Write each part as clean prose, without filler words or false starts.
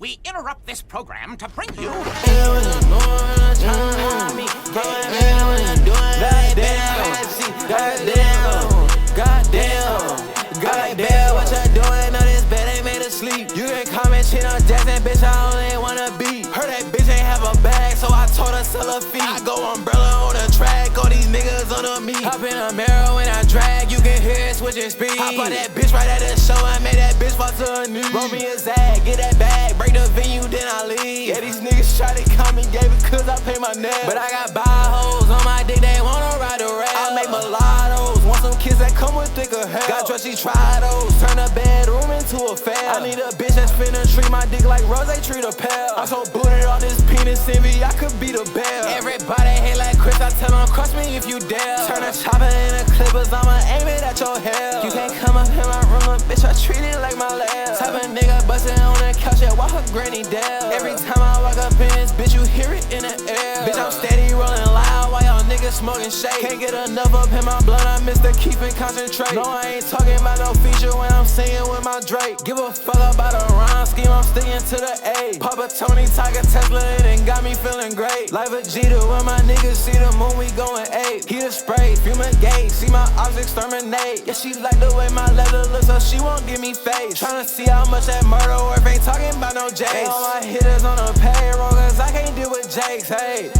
we interrupt this program to bring you... Goddamn, what you doing on this bed ain't made of sleep. You can comment shit on Jackson, bitch, I only wanna beat. Heard that bitch ain't have a bag, so I told her sell her feet. I go umbrella on the track, all these niggas under me. Hop in a mirror when I drag, you can hear it switching speed. Hop on that bitch right at the show, I made that bitch fall to her knees. Roll me a zag, get that bag, break the venue, then I leave. Yeah, these niggas try to come and gave it cause I pay my nails. But I got buy hoes on my dick, they wanna ride the rail. I make mulattoes, want some kids that come with thicker hair. Got trusty try those, turn a bedroom into a fair. I need a bitch that's finna treat my dick like 𝒚𝑒𝑒𝓁. I'm so booted on this penis envy, I could be the bell. Everybody hate like Chris, I tell them cross me if you dare. Turn a chopper into clippers, I'ma aim it at your hair. You can't come up in my room, bitch, I treat it like my lab. Type of nigga bustin' on the couch, yeah, walk her granny down. Every time I walk up in this bitch, you hear it in the air. Bitch, I'm steady rolling loud while y'all niggas smoking shake. Can't get enough up in my blood, I miss the keep and concentrate. No, I ain't talking about no feature when I'm singing with my Drake. Give a fuck about a rhyme scheme, I'm sticking to the A. Papa Tony, Tiger, Tesla, and got me feeling great. Like Vegeta, when my niggas see the moon, we going ape. He a spray, fumigate, see my ops exterminate. Yeah, she like the way my leather looks, so she won't give me face. Tryna see how much that murder worth, ain't talking about no Jakes. All my hitters on the payroll, cause I can't deal with Jakes, hey.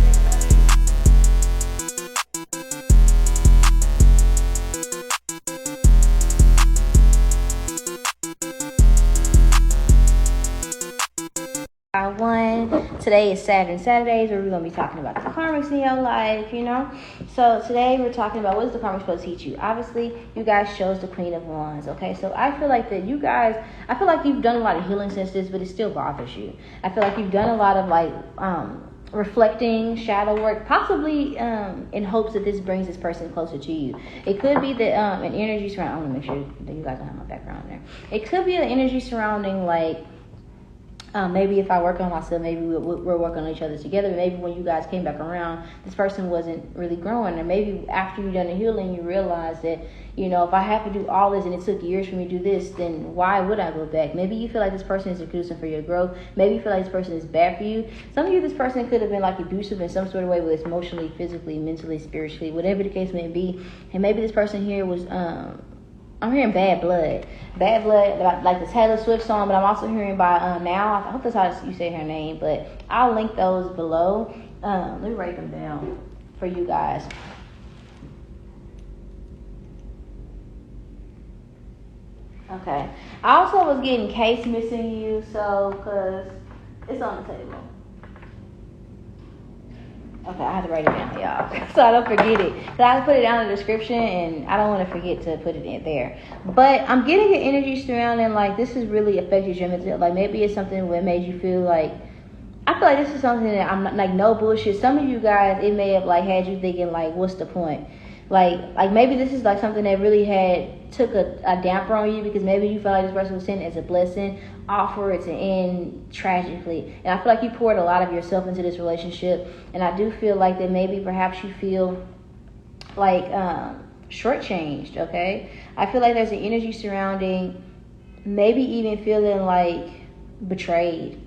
Today is Saturn Saturdays, where we're going to be talking about the karmics in your life, you know. So today we're talking about what is the karmic supposed to teach you. Obviously, you guys chose the Queen of Wands, okay? So I feel like that you guys, I feel like you've done a lot of healing since this, but it still bothers you. I feel like you've done a lot of like reflecting, shadow work, possibly in hopes that this brings this person closer to you. It could be that an energy surrounding, I want to make sure that you guys don't have my background there. It could be an energy surrounding like, maybe if I work on myself, maybe we're working on each other together. Maybe when you guys came back around, this person wasn't really growing. And maybe after you've done the healing, you realize that, you know, if I have to do all this and it took years for me to do this, then why would I go back? Maybe you feel like this person isn't conducive for your growth. Maybe you feel like this person is bad for you. Some of you, this person could have been like abusive in some sort of way, whether it's emotionally, physically, mentally, spiritually, whatever the case may be. And maybe this person here was... I'm hearing bad blood, like the Taylor Swift song, but I'm also hearing by Now. I hope that's how you say her name, but I'll link those below. Let me write them down for you guys. Okay. I also was getting case missing you, so because it's on the table. Okay, I have to write it down, y'all, so I don't forget it. Because I put it down in the description, and I don't want to forget to put it in there. But I'm getting an energy surrounding, like, this has really affected your mental. Like, maybe it's something that made you feel like, I feel like this is something that I'm not, like, no bullshit. Some of you guys, it may have, like, had you thinking, like, what's the point? Like maybe this is, like, something that really took a damper on you, because maybe you felt like this person was sent as a blessing, all for it to end tragically. And I feel like you poured a lot of yourself into this relationship, and I do feel like that maybe perhaps you feel like shortchanged, okay? I feel like there's an energy surrounding maybe even feeling like betrayed.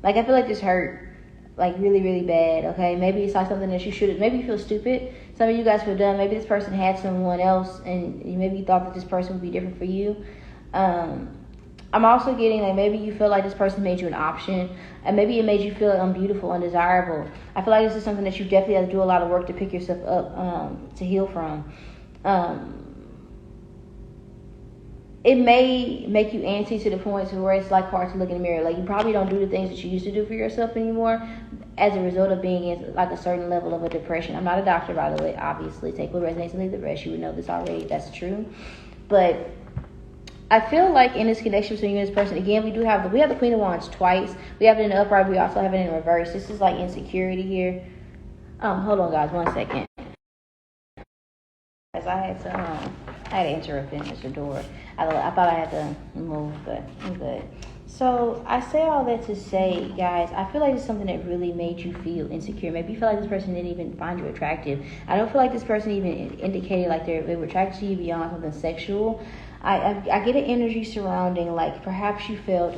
Like, I feel like this hurt, like, really, really bad, okay? Maybe it's like something that you should have, maybe you feel stupid. Some of you guys feel dumb. Maybe this person had someone else, and maybe you thought that this person would be different for you. I'm also getting like maybe you feel like this person made you an option, and maybe it made you feel unbeautiful, undesirable. I feel like this is something that you definitely have to do a lot of work to pick yourself up, to heal from. It may make you antsy to the point to where it's like hard to look in the mirror. Like, you probably don't do the things that you used to do for yourself anymore as a result of being in like a certain level of a depression. I'm not a doctor, by the way, obviously. Take what resonates and leave the rest. You would know this already. That's true. But I feel like in this connection between you and this person, again, we have the Queen of Wands twice. We have it in the upright. We also have it in reverse. This is like insecurity here. Hold on, guys. 1 second. I had to interrupt and answer the door. I thought I had to move, but I'm good. So I say all that to say, guys, I feel like it's something that really made you feel insecure. Maybe you feel like this person didn't even find you attractive. I don't feel like this person even indicated like they were attracted to you beyond something sexual. I get an energy surrounding, like, perhaps you felt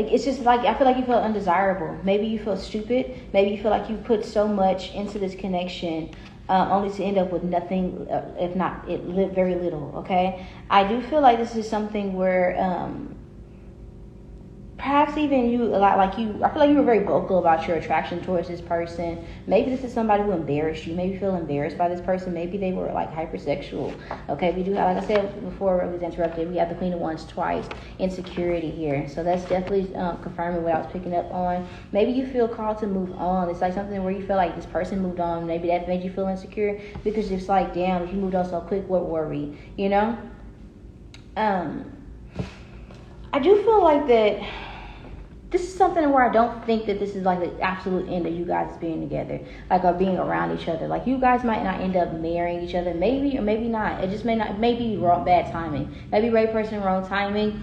like, it's just like, I feel like you feel undesirable. Maybe you feel stupid. Maybe you feel like you put so much into this connection, only to end up with nothing, if not very little. Okay, I do feel like this is something where perhaps even you, I feel like you were very vocal about your attraction towards this person. Maybe this is somebody who embarrassed you. Maybe you feel embarrassed by this person. Maybe they were like hypersexual. Okay, we do have, like I said before I was interrupted, we have the Queen of Wands twice, insecurity here. So that's definitely confirming what I was picking up on. Maybe you feel called to move on. It's like something where you feel like this person moved on. Maybe that made you feel insecure because it's like, damn, if you moved on so quick, what were we? You know? I do feel like that this is something where I don't think that this is like the absolute end of you guys being together, like, or being around each other. Like, you guys might not end up marrying each other, maybe, or maybe not. It just may be wrong, bad timing. Maybe right person, wrong timing.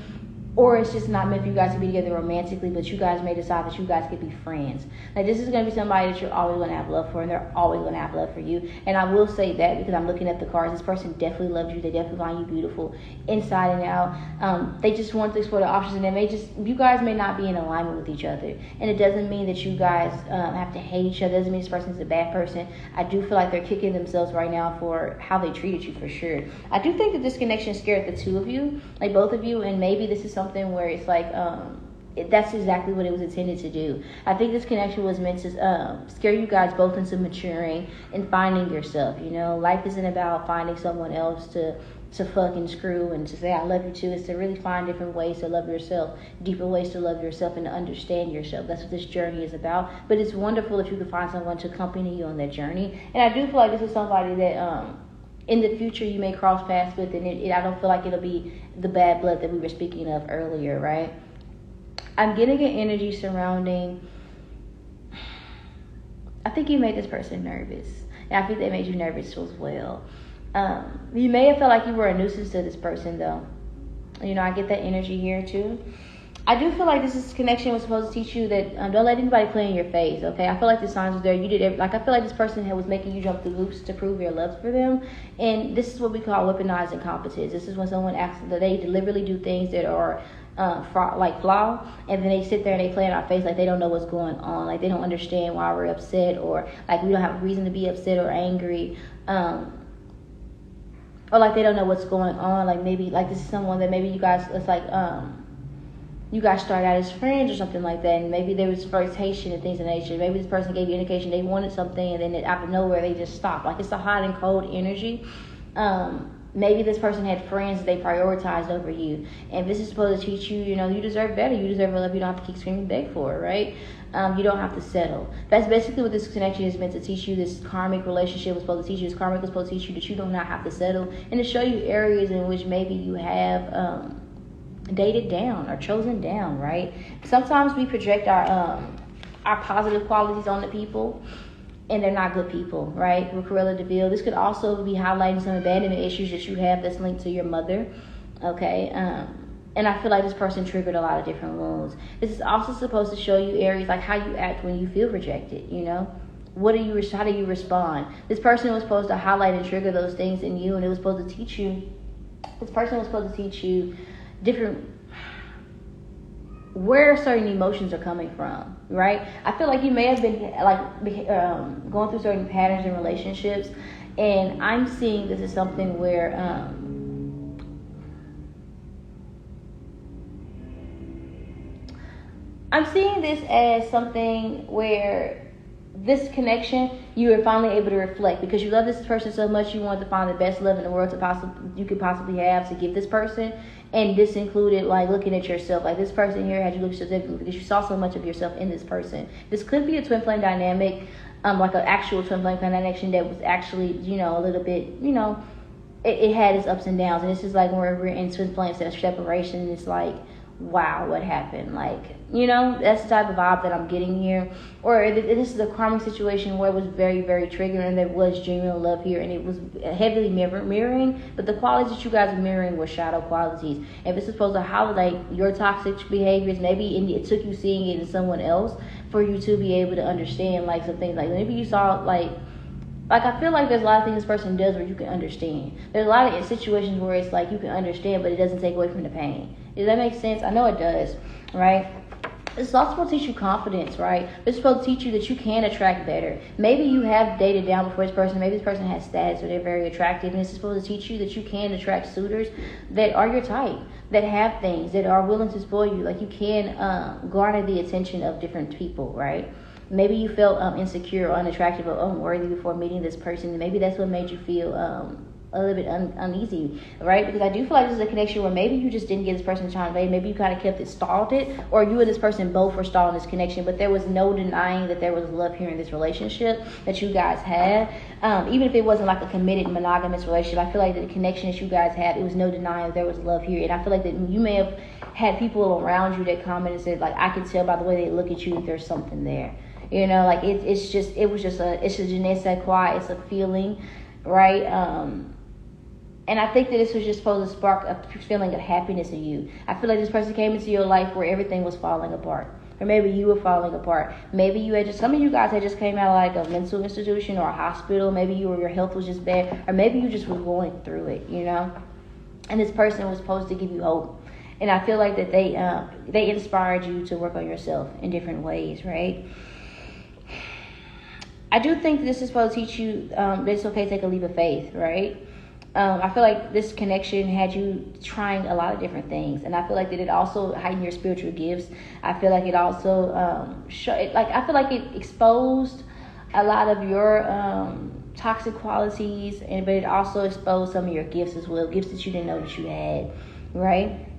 Or it's just not meant for you guys to be together romantically, but you guys may decide that you guys could be friends. Like, this is going to be somebody that you're always going to have love for, and they're always going to have love for you. And I will say that because I'm looking at the cards. This person definitely loves you. They definitely find you beautiful inside and out. They just want to explore the options, and you guys may not be in alignment with each other. And it doesn't mean that you guys have to hate each other. It doesn't mean this person's a bad person. I do feel like they're kicking themselves right now for how they treated you, for sure. I do think that this connection scared the two of you, like both of you, and maybe this is something where it's like that's exactly what it was intended to do. I think this connection was meant to scare you guys both into maturing and finding yourself. You know, life isn't about finding someone else to fuck and screw and to say I love you too. It's to really find different ways to love yourself, deeper ways to love yourself, and to understand yourself. That's what this journey is about. But it's wonderful if you can find someone to accompany you on that journey. And I do feel like this is somebody that in the future you may cross paths with, and I don't feel like it'll be the bad blood that we were speaking of earlier, right? I'm getting an energy surrounding, I think you made this person nervous, and I think they made you nervous as well. You may have felt like you were a nuisance to this person, though. You know, I get that energy here too. I do feel like this connection was supposed to teach you that don't let anybody play in your face, okay? I feel like the signs was there. You did I feel like this person was making you jump through hoops to prove your love for them. And this is what we call weaponized incompetence. This is when someone acts that they deliberately do things that are flaw, and then they sit there and they play in our face like they don't know what's going on, like they don't understand why we're upset, or like we don't have a reason to be upset or angry, or like they don't know what's going on. Like maybe like this is someone that maybe you guys, it's like you guys started out as friends or something like that, and maybe there was flirtation and things of that nature. Maybe this person gave you indication they wanted something, and then out of nowhere they just stopped. Like, it's a hot and cold energy. Maybe this person had friends they prioritized over you, and this is supposed to teach you, you know, you deserve better. You deserve a love you don't have to keep screaming beg for, right? You don't have to settle. That's basically what this connection is meant to teach you. This karmic relationship was supposed to teach you. This karmic was supposed to teach you that you do not have to settle, and to show you areas in which maybe you have dated down or chosen down, right? Sometimes we project our positive qualities on the people, and they're not good people, right? With 𝒸𝓃𝓂𝓄𝑒𝓁 𝒶𝓃𝓂𝓅𝓈 be also be highlighting some abandonment issues that you have that's linked to your mother, okay? And I feel like this person triggered a lot of different wounds. This is also supposed to show you areas like how you act when you feel rejected, you know? How do you respond? This person was supposed to highlight and trigger those things in you, and it was supposed to teach you, this person was supposed to teach you different where certain emotions are coming from, right? I feel like you may have been going through certain patterns in relationships, and I'm seeing this as something where I'm seeing this as something where this connection, you were finally able to reflect because you love this person so much. You wanted to find the best love in the world you could possibly have to give this person. And this included like looking at yourself. Like this person here had you look specifically because you saw so much of yourself in this person. This could be a twin flame dynamic, like an actual twin flame connection that was actually, you know, a little bit, you know, it had its ups and downs. And this is like when we're in twin flame separation, and it's like, wow, what happened? Like, you know, that's the type of vibe that I'm getting here. Or this is a karmic situation where it was very, very triggering, and there was genuine love here, and it was heavily mirroring, but the qualities that you guys are mirroring were shadow qualities. If it's supposed to highlight your toxic behaviors, maybe it took you seeing it in someone else for you to be able to understand like some things. Like maybe you saw like I feel like there's a lot of things this person does where you can understand. There's a lot of situations where it's like you can understand, but it doesn't take away from the pain. Does that make sense? I know it does, right? It's also supposed to teach you confidence, right? It's supposed to teach you that you can attract better. Maybe you have dated down before this person. Maybe this person has status or they're very attractive. And it's supposed to teach you that you can attract suitors that are your type, that have things, that are willing to spoil you. Like you can garner the attention of different people, right? Maybe you felt insecure or unattractive or unworthy before meeting this person. And maybe that's what made you feel a little bit uneasy, right? Because I do feel like this is a connection where maybe you just didn't get this person time today. Maybe you kind of kept it, stalled it, or you and this person both were stalling this connection, but there was no denying that there was love here in this relationship that you guys had. Even if it wasn't like a committed monogamous relationship, I feel like the connection that you guys had, it was no denying that there was love here. And I feel like that you may have had people around you that commented and said, like, I can tell by the way they look at you that there's something there. You know, like it was just a 𝒗𝒧𝓂𝓂𝓂𝓂, it's a feeling, right? And I think that this was just supposed to spark a feeling of happiness in you. I feel like this person came into your life where everything was falling apart. Or maybe you were falling apart. Maybe you had some of you guys had just came out of like a mental institution or a hospital. Maybe your health was just bad. Or maybe you just were going through it, you know. And this person was supposed to give you hope. And I feel like that they inspired you to work on yourself in different ways, right? I do think this is supposed to teach you that it's okay to take a leap of faith, right? I feel like this connection had you trying a lot of different things, and I feel like that it also heightened your spiritual gifts. I feel like it also I feel like it exposed a lot of your toxic qualities, but it also exposed some of your gifts as well, gifts that you didn't know that you had, right?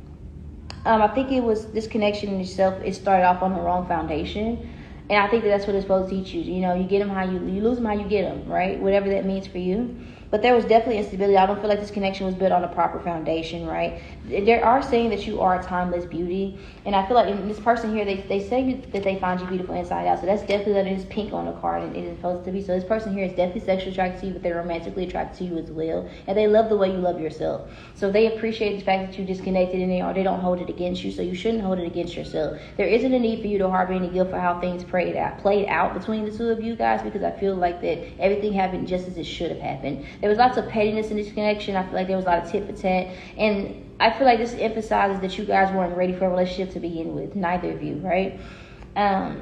I think it was this connection in itself. It started off on the wrong foundation. And I think that's what it's supposed to teach you. You know, you get them how you lose them how you get them, right? Whatever that means for you. But there was definitely instability. I don't feel like this connection was built on a proper foundation, right? There are saying that you are a timeless beauty. And I feel like in this person here, they say that they find you beautiful inside out. So that's definitely that it is pink on the card and it is supposed to be. So this person here is definitely sexually attracted to you, but they're romantically attracted to you as well. And they love the way you love yourself. So they appreciate the fact that you disconnected and they don't hold it against you. So you shouldn't hold it against yourself. There isn't a need for you to harbor any guilt for how things played out between the two of you guys, because I feel like that everything happened just as it should have happened. There was lots of pettiness in this connection. I feel like there was a lot of tit for tat. And I feel like this emphasizes that you guys weren't ready for a relationship to begin with. Neither of you, right? I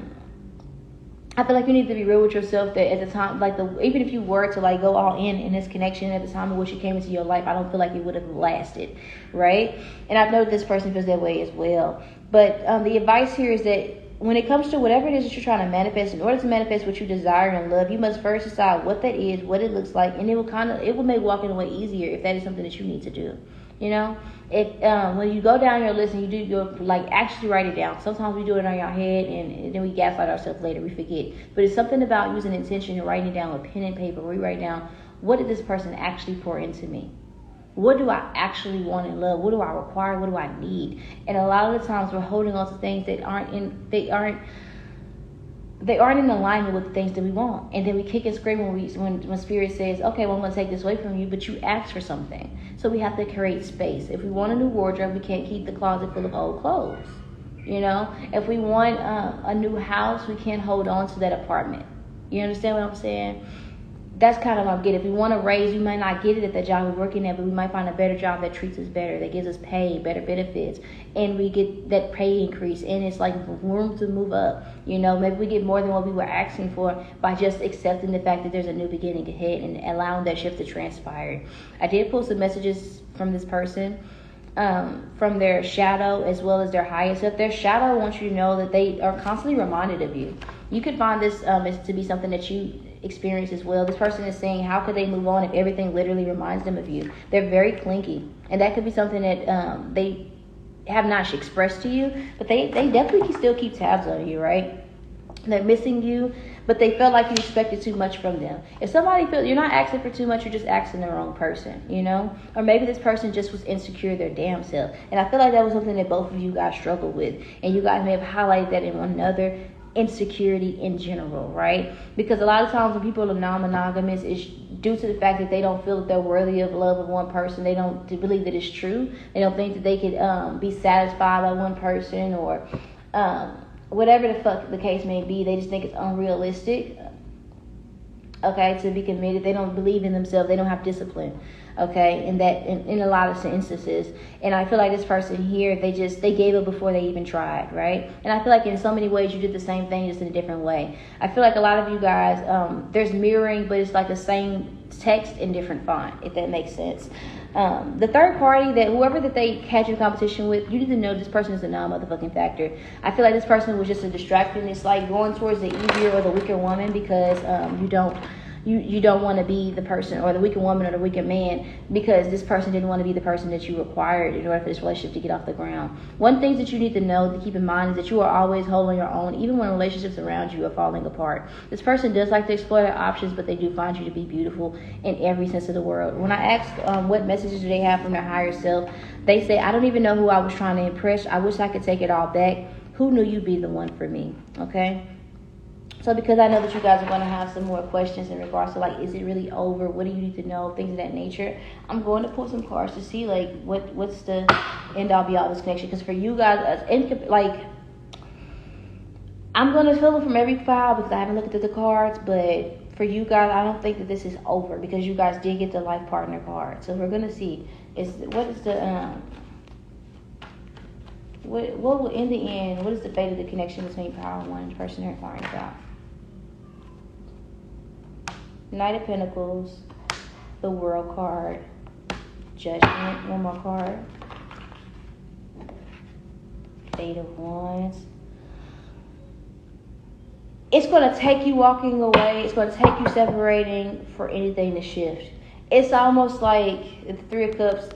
feel like you need to be real with yourself that at the time, even if you were to go all in this connection at the time in which you came into your life, I don't feel like it would have lasted, right? And I know this person feels that way as well. But the advice here is that when it comes to whatever it is that you're trying to manifest, in order to manifest what you desire and love, you must first decide what that is, what it looks like, and it will make walking away easier if that is something that you need to do. You know, if when you go down your list and you do actually write it down. Sometimes we do it on your head and then we gaslight ourselves later. We forget. But it's something about using intention and writing it down with pen and paper. Where you write down, what did this person actually pour into me? What do I actually want in love? What do I require? What do I need? And a lot of the times we're holding on to things that aren't in alignment with the things that we want. And then we kick and scream when spirit says, okay, well, I'm going to take this away from you, but you asked for something. So we have to create space. If we want a new wardrobe, we can't keep the closet full of old clothes. You know, if we want a new house, we can't hold on to that apartment. You understand what I'm saying? That's kind of what I'm getting. If we want to raise, we might not get it at the job we're working at, but we might find a better job that treats us better, that gives us pay, better benefits, and we get that pay increase, and it's like room to move up. You know, maybe we get more than what we were asking for by just accepting the fact that there's a new beginning ahead and allowing that shift to transpire. I did pull some messages from this person, from their shadow as well as their highest self. Their shadow wants you to know that they are constantly reminded of you. You could find this to be something that you experience as well. This person is saying, how could they move on if everything literally reminds them of you? They're very clingy, and that could be something that they have not expressed to you, but they definitely can still keep tabs on you, right? They're missing you, but they felt like you expected too much from them. If somebody feels you're not asking for too much, you're just asking the wrong person, you know? Or maybe this person just was insecure their damn self. And I feel like that was something that both of you guys struggled with, and you guys may have highlighted that in one another. Insecurity in general, right? Because a lot of times when people are non-monogamous, it's due to the fact that they don't feel that they're worthy of love of one person. They don't believe that it's true. They don't think that they could be satisfied by one person, or whatever the fuck the case may be. They just think it's unrealistic, okay, to be committed. They don't believe in themselves. They don't have discipline. okay? And that in a lot of instances. And I feel like this person here, they gave up before they even tried, right? And I feel like in so many ways you did the same thing, just in a different way. I feel like a lot of you guys, there's mirroring, but it's like the same text in different font, if that makes sense. The third party, that whoever that they had your competition with, you need to know this person is a non-motherfucking factor. I feel like this person was just a distraction. It's like going towards the easier or the weaker woman because you don't want to be the person, or the weaker woman or the weaker man, because this person didn't want to be the person that you required in order for this relationship to get off the ground. One thing that you need to know, to keep in mind, is that you are always holding your own, even when relationships around you are falling apart. This person does like to explore their options, but they do find you to be beautiful in every sense of the word. When I ask what messages do they have from their higher self, they say, I don't even know who I was trying to impress. I wish I could take it all back. Who knew you'd be the one for me? Okay? So because I know that you guys are going to have some more questions in regards to, like, is it really over? What do you need to know? Things of that nature. I'm going to pull some cards to see, like, what's the end all be all of this connection. Because for you guys, I'm going to fill it from every file because I haven't looked at the cards. But for you guys, I don't think that this is over because you guys did get the life partner card. So we're going to see. What will, in the end, what is the fate of the connection between power one and the person they're inquiring about? Knight of Pentacles, the World card, Judgment, one more card, Eight of Wands. It's going to take you walking away. It's going to take you separating for anything to shift. It's almost like the Three of Cups.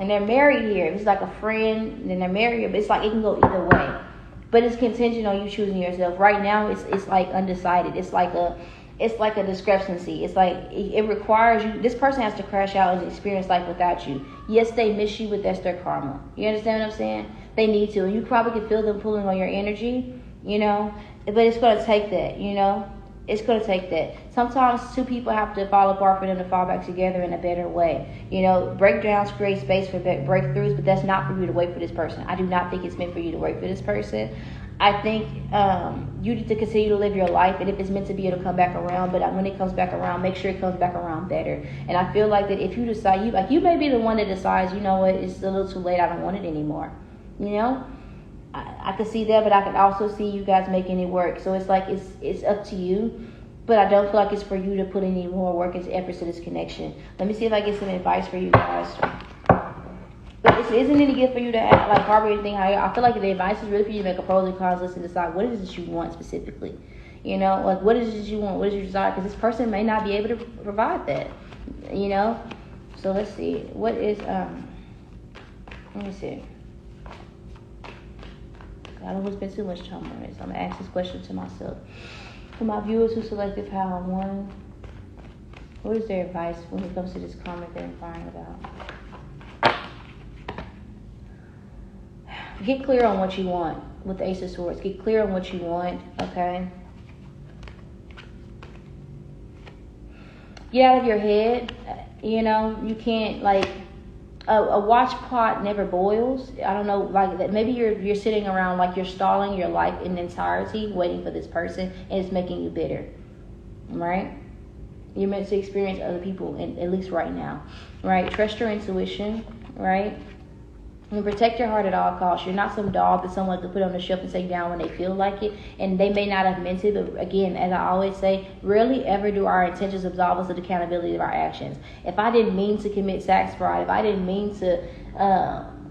And they're married here. It's like a friend, then they're married, but it's like it can go either way. But it's contingent on you choosing yourself. Right now, it's like undecided. It's like a discrepancy. It's like it requires you. This person has to crash out and experience life without you. Yes, they miss you, but that's their karma. You understand what I'm saying? They need to, and you probably can feel them pulling on your energy, you know. But it's going to take that, you know. It's going to take that. Sometimes two people have to fall apart for them to fall back together in a better way. You know, breakdowns create space for breakthroughs, but that's not for you to wait for this person. I do not think it's meant for you to wait for this person. I think you need to continue to live your life, and if it's meant to be, it'll come back around. But when it comes back around, make sure it comes back around better. And I feel like that if you decide, you may be the one that decides, you know what, it's a little too late, I don't want it anymore. You know? I could see that, but I could also see you guys making it work. So it's like it's up to you, but I don't feel like it's for you to put any more work and efforts to this connection. Let me see if I get some advice for you guys. But it isn't any good for you to harbor anything higher. I feel like the advice is really for you to make a pros and cons list and decide what it is that you want specifically. You know, like what is it that you want? What is your desire? Because this person may not be able to provide that. You know, so let's see. What is let me see. I don't want to spend too much time on it, so I'm going to ask this question to myself. For my viewers who selected Power 1, what is their advice when it comes to this karmic they're inquiring about? Get clear on what you want with the Ace of Swords. Get clear on what you want, okay? Get out of your head. You know, you can't, a watch pot never boils. I don't know, like that. Maybe you're sitting around like you're stalling your life in entirety, waiting for this person, and it's making you bitter. Right? You're meant to experience other people, at least right now. Right? Trust your intuition. Right? And protect your heart at all costs. You're not some dog that someone could put on the shelf and take down when they feel like it. And they may not have meant it, but again, as I always say, rarely ever do our intentions absolve us of the accountability of our actions. If I didn't mean to commit sex fraud, if I didn't mean to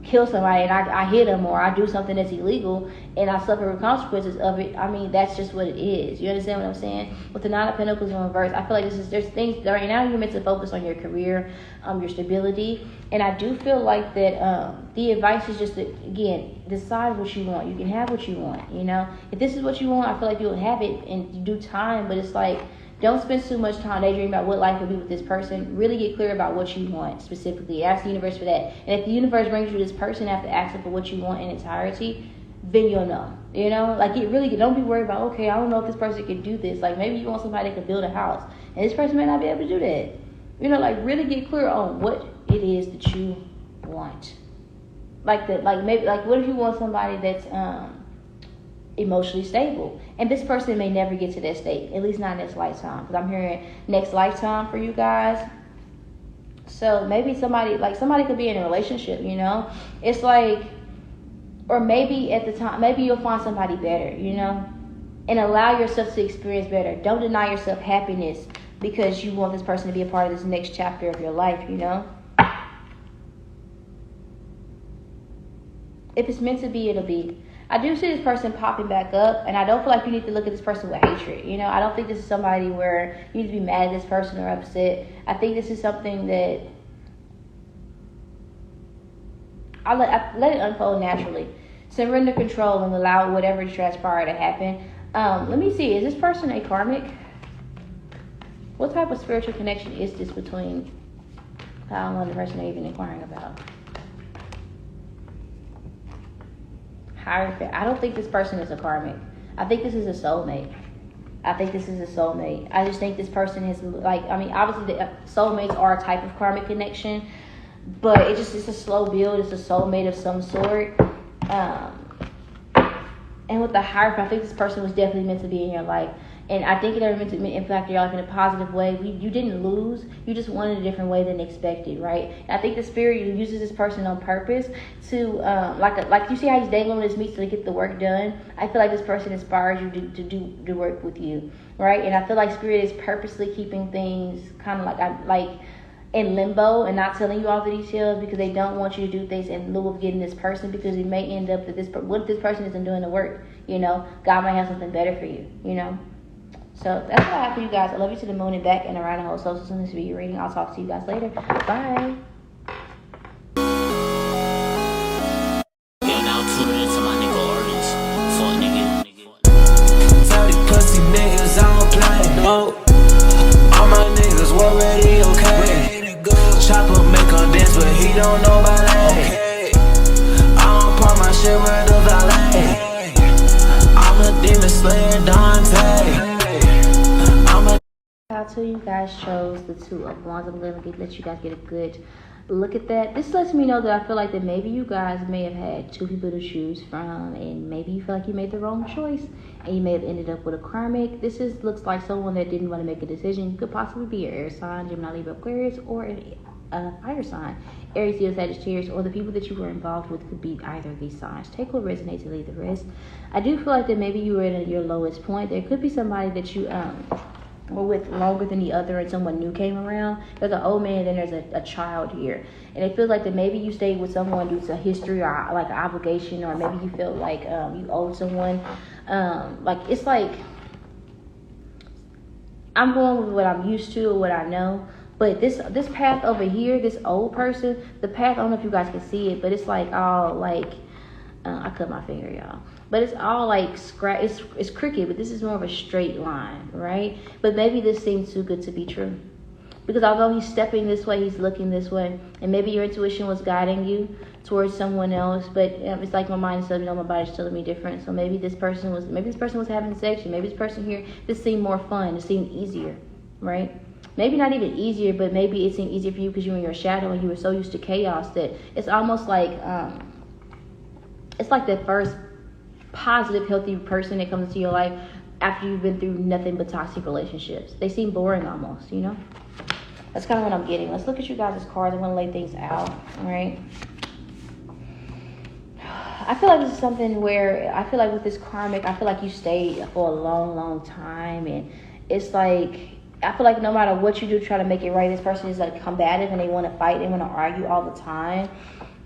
kill somebody and I hit them, or I do something that's illegal and I suffer the consequences of it, I mean, that's just what it is. You understand what I'm saying? With the Nine of Pentacles in reverse, I feel like there's things that right now you're meant to focus on your career, your stability, and I do feel like that the advice is just to, again, decide what you want. You can have what you want, you know? If this is what you want, I feel like you'll have it in due time, but it's like, don't spend too much time daydreaming about what life will be with this person. Really get clear about what you want specifically. Ask the universe for that. And if the universe brings you this person after asking for what you want in entirety, then you'll know. You know, like it really, don't be worried about, okay, I don't know if this person can do this. Like maybe you want somebody that can build a house, and this person may not be able to do that. You know, like really get clear on what it is that you want. What if you want somebody that's emotionally stable. And this person may never get to that state, at least not in this lifetime. Because I'm hearing next lifetime for you guys. So maybe somebody could be in a relationship, you know? It's like, or maybe at the time, maybe you'll find somebody better, you know? And allow yourself to experience better. Don't deny yourself happiness because you want this person to be a part of this next chapter of your life, you know? If it's meant to be, it'll be. I do see this person popping back up, and I don't feel like you need to look at this person with hatred. You know, I don't think this is somebody where you need to be mad at this person or upset. I think this is something that I let it unfold naturally. Surrender control and allow whatever transpired to happen. Let me see. Is this person a karmic? What type of spiritual connection is this between Kyle and the person they're even inquiring about? I don't think this person is a karmic. I think this is a soulmate. I just think this person is obviously the soulmates are a type of karmic connection, but it's a slow build. It's a soulmate of some sort. And with the Hierophant, I think this person was definitely meant to be in your life. And I think they're meant to impact your life in a positive way. You didn't lose. You just won in a different way than expected, right? And I think the spirit uses this person on purpose to, like you see how he's dangling his meat to get the work done. I feel like this person inspires you to do the work with you, right? And I feel like spirit is purposely keeping things kind of like in limbo and not telling you all the details because they don't want you to do things in lieu of getting this person, because it may end up that what if this person isn't doing the work, you know? God might have something better for you, you know? So that's what I have for you guys. I love you to the moon and back and around the whole soul system. This will be your reading. I'll talk to you guys later. Bye. You're now tuned into my nigga orders. Fuck nigga. Tell these pussy niggas I don't play. No. All my niggas already okay. Chopper make her dance, but he don't know ballet. Okay. I don't part my shit with the valet. I'm a demon slayer, Dante. How to you guys chose the Two of Wands. I'm going to let you guys get a good look at that. This lets me know that I feel like that maybe you guys may have had two people to choose from, and maybe you feel like you made the wrong choice and you may have ended up with a karmic. This looks like someone that didn't want to make a decision. You could possibly be an air sign, Gemini, Libra, Aquarius, or a fire sign, Aries, Leo, Sagittarius, or the people that you were involved with could be either of these signs. Take what resonates and leave the rest. I do feel like that maybe you were at your lowest point. There could be somebody that you were with longer than the other and someone new came around. There's an old man and then there's a child here. And it feels like that maybe you stayed with someone due to history or like an obligation, or maybe you feel like you owed someone. It's like I'm going with what I'm used to or what I know. But this path over here, this old person, the path, I don't know if you guys can see it, but it's like all like, I cut my finger, y'all. But it's all like it's crooked, but this is more of a straight line, right? But maybe this seems too good to be true. Because although he's stepping this way, he's looking this way. And maybe your intuition was guiding you towards someone else. But it's like my mind is telling me, my body's telling me different. So maybe this person was having sex. Maybe this person here, this seemed more fun. It seemed easier, right? Maybe not even easier, but maybe it seemed easier for you because you were in your shadow and you were so used to chaos that it's almost like, it's like the first positive, healthy person that comes into your life after you've been through nothing but toxic relationships. They seem boring almost, you know? That's kind of what I'm getting. Let's look at you guys' cards. I want to lay things out, all right? I feel like this is something where, I feel like with this karmic, I feel like you stayed for a long, long time. And it's like, I feel like no matter what you do to try to make it right, this person is like combative and they want to fight. They want to argue all the time.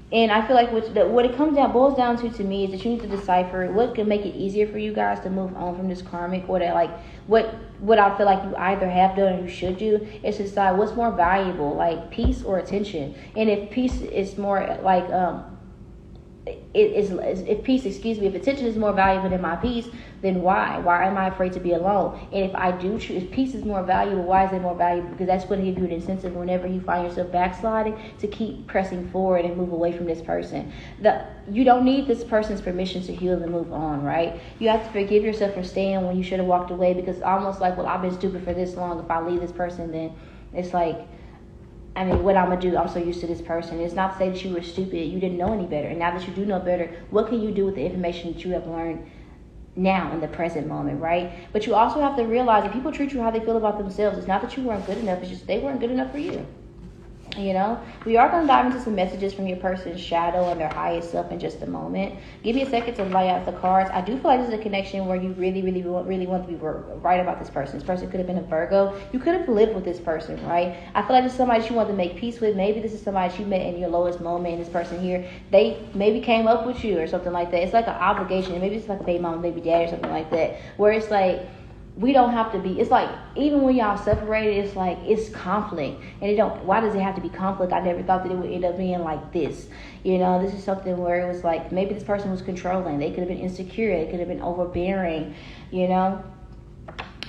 And I feel like what it boils down to me is that you need to decipher what can make it easier for you guys to move on from this karmic, or that like what I feel like you either have done or you should do is to decide what's more valuable, like peace or attention. And if peace is more like if attention is more valuable than my peace, then why am I afraid to be alone? And if I do choose, if peace is more valuable, why is it more valuable? Because that's going to give you an incentive whenever you find yourself backsliding to keep pressing forward and move away from this person. You don't need this person's permission to heal and move on, right? You have to forgive yourself for staying when you should have walked away, because it's almost like, well, I've been stupid for this long. If I leave this person, then it's like, I mean, what I'm going to do, I'm so used to this person. It's not to say that you were stupid, you didn't know any better. And now that you do know better, what can you do with the information that you have learned now in the present moment, right? But you also have to realize if people treat you how they feel about themselves, it's not that you weren't good enough, it's just they weren't good enough for you. You know, we are going to dive into some messages from your person's shadow and their highest self in just a moment. Give me a second to lay out the cards. I do feel like this is a connection where you really want to be right about this person. This person could have been a Virgo. You could have lived with this person, right? I feel like this is somebody that you want to make peace with. Maybe this is somebody that you met in your lowest moment, and this person here, they maybe came up with you or something like that. It's like an obligation. Maybe it's like a baby mama, baby daddy or something like that, where it's like, we don't have to be, it's like, even when y'all separated, it's like, it's conflict. And why does it have to be conflict? I never thought that it would end up being like this. You know, this is something where it was like, maybe this person was controlling. They could have been insecure. They could have been overbearing, you know.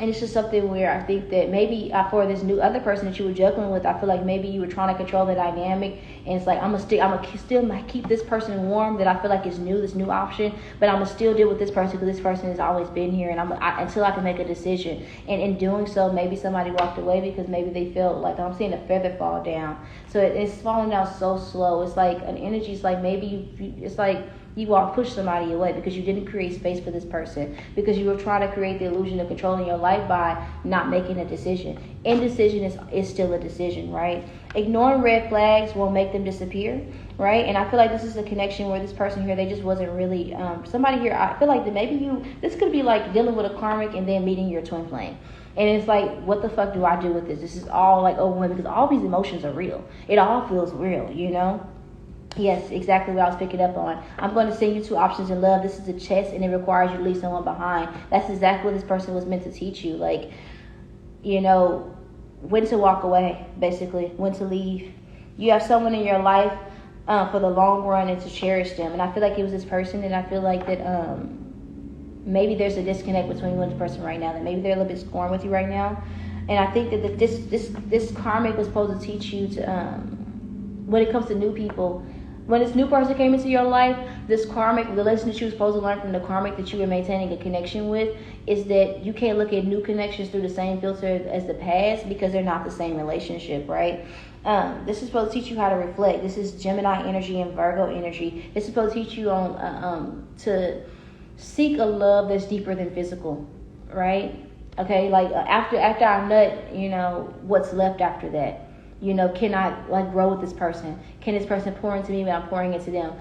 And it's just something where I think that maybe for this new other person that you were juggling with, I feel like maybe you were trying to control the dynamic, and it's like I'm gonna still keep this person warm that I feel like is new, this new option, but I'm gonna still deal with this person because this person has always been here, and until I can make a decision. And in doing so, maybe somebody walked away because maybe they felt like, I'm seeing a feather fall down. So it's falling down so slow. It's like an energy. It's like maybe it's like you all push somebody away because you didn't create space for this person, because you were trying to create the illusion of controlling your life by not making a decision. Indecision is still a decision, right? Ignoring red flags will make them disappear, right? And I feel like this is a connection where this person here, they just wasn't really, somebody here, I feel like that maybe this could be like dealing with a karmic and then meeting your twin flame. And it's like, what the fuck do I do with this? This is all like overwhelming because all these emotions are real. It all feels real, you know? Yes, exactly what I was picking up on. I'm going to send you 2 options in love. This is a chess, and it requires you to leave someone behind. That's exactly what this person was meant to teach you. Like, you know, when to walk away, basically, when to leave. You have someone in your life for the long run and to cherish them. And I feel like it was this person, and I feel like that maybe there's a disconnect between you and this person right now. That maybe they're a little bit scorned with you right now. And I think that this karmic was supposed to teach you to, when it comes to new people, when this new person came into your life, this karmic, the lesson that you were supposed to learn from the karmic that you were maintaining a connection with is that you can't look at new connections through the same filter as the past because they're not the same relationship, right? This is supposed to teach you how to reflect. This is Gemini energy and Virgo energy. This is supposed to teach you on to seek a love that's deeper than physical, right? Okay, like after I nut, you know, what's left after that? You know, can I like grow with this person? Can this person pour into me when I'm pouring into them?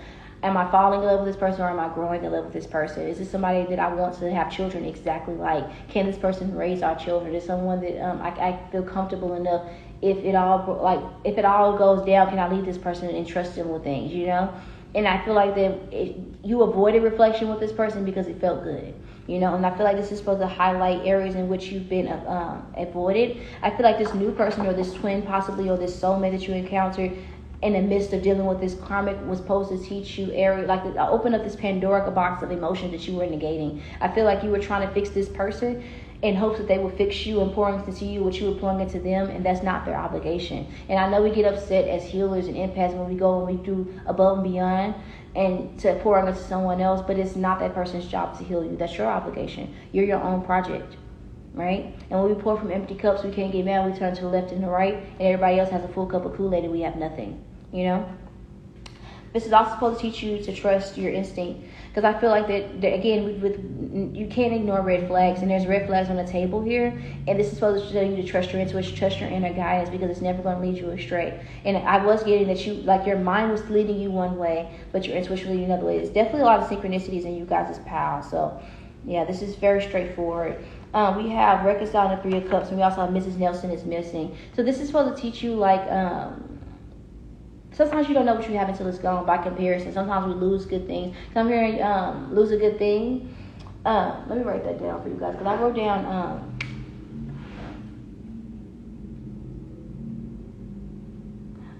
Am I falling in love with this person, or am I growing in love with this person? Is this somebody that I want to have children exactly like? Can this person raise our children? Is someone that I feel comfortable enough? If it all goes down, can I leave this person and trust them with things? You know, and I feel like that you avoided reflection with this person because it felt good. You know, and I feel like this is supposed to highlight areas in which you've been avoided. I feel like this new person or this twin possibly or this soulmate that you encountered in the midst of dealing with this karmic was supposed to teach you open up this Pandora box of emotions that you were negating. I feel like you were trying to fix this person in hopes that they will fix you and pouring into you what you were pouring into them, and that's not their obligation. And I know we get upset as healers and empaths when we do above and beyond and to pour into someone else, but it's not that person's job to heal you. That's your obligation. You're your own project, right? And when we pour from empty cups, we can't get mad. We turn to the left and the right, and everybody else has a full cup of Kool-Aid and we have nothing, you know? This is also supposed to teach you to trust your instinct, because I feel like that again, you can't ignore red flags, and there's red flags on the table here, and this is supposed to show you to trust your intuition, trust your inner guidance, because it's never going to lead you astray. And I was getting that your mind was leading you one way, but your intuition was leading you another way. There's definitely a lot of synchronicities in you guys' pal. So yeah, this is very straightforward. We have reconciling the 3 of Cups, and we also have Mrs. Nelson is missing. So this is supposed to teach you sometimes you don't know what you have until it's gone by comparison. Sometimes we lose good things. So I'm hearing lose a good thing. Let me write that down for you guys, because I wrote down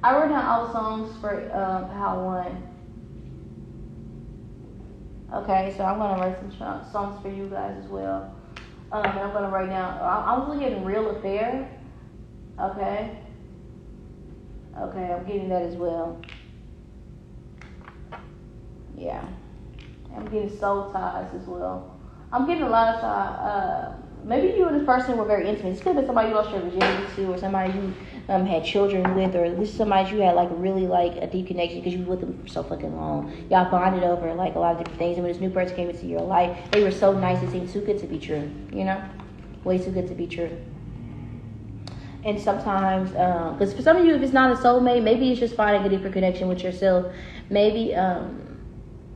all the songs for Pal 1. Okay, so I'm going to write some songs for you guys as well. And I'm going to write down, I was looking at Real Affair. Okay, I'm getting that as well. Yeah. I'm getting soul ties as well. I'm getting a lot of ties. Maybe you and this person were very intimate. This could have been somebody you lost your virginity to, or somebody had children with, or at least somebody you had like really like a deep connection because you were with them for so fucking long. Y'all bonded over like a lot of different things, and when this new person came into your life, they were so nice, it seemed too good to be true, you know? Way too good to be true. And sometimes, because for some of you, if it's not a soulmate, maybe it's just finding a deeper connection with yourself. Maybe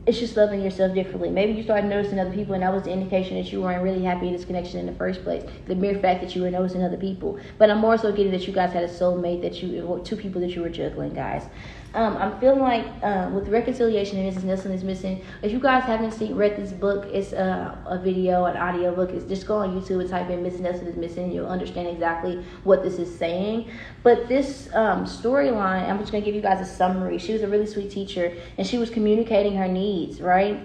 it's just loving yourself differently. Maybe you started noticing other people, and that was the indication that you weren't really happy in this connection in the first place. The mere fact that you were noticing other people. But I'm more so getting that you guys had a soulmate, two people that you were juggling, guys. I'm feeling like with reconciliation and Mrs. Nelson is missing. If you guys haven't read this book, it's a video, an audio book. It's just go on YouTube and type in Mrs. Nelson is missing. You'll understand exactly what this is saying. But this storyline, I'm just going to give you guys a summary. She was a really sweet teacher, and she was communicating her needs, right?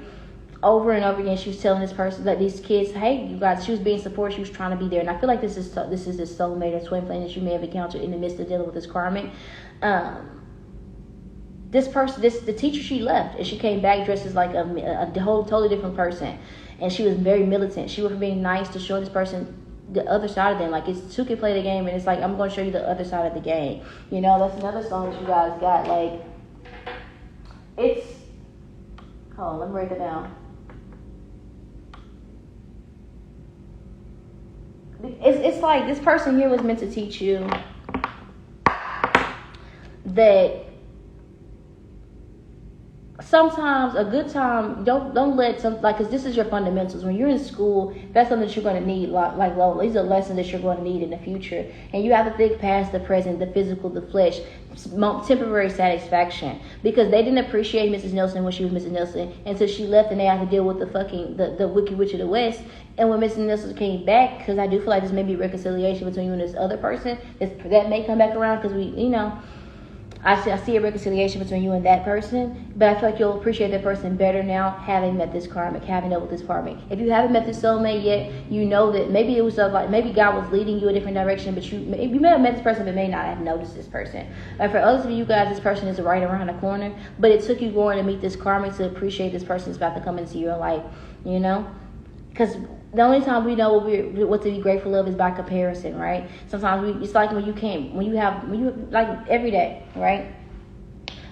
Over and over again, she was telling this person, like these kids, hey, you guys, she was being supportive, she was trying to be there. And I feel like this is this soulmate or twin flame that you may have encountered in the midst of dealing with this karmic. This person, the teacher, she left, and she came back dressed as like a whole totally different person. And she was very militant. She was being nice to show this person the other side of them. Like, it's who can play the game, and it's like, I'm going to show you the other side of the game. You know, that's another song that you guys got. Like, it's, hold on, let me break it down. It's like this person here was meant to teach you that sometimes a good time, don't let some, like, because this is your fundamentals. When you're in school, that's something that you're going to need, like these are lessons that you're going to need in the future. And you have to think past the present, the physical, the flesh, temporary satisfaction. Because they didn't appreciate Mrs. Nelson when she was Mrs. Nelson until she left, and they had to deal with the Wicked Witch of the West. And when Mrs. Nelson came back, because I do feel like this may be reconciliation between you and this other person, that may come back around, because I see a reconciliation between you and that person, but I feel like you'll appreciate that person better now, having met this karmic, having dealt with this karmic. If you haven't met this soulmate yet, you know that maybe it was like, maybe God was leading you a different direction, but you may have met this person, but may not have noticed this person. And for others of you guys, this person is right around the corner, but it took you going to meet this karmic to appreciate this person is about to come into your life, you know? Because the only time we know what to be grateful of is by comparison, right? Sometimes it's like when you like every day, right?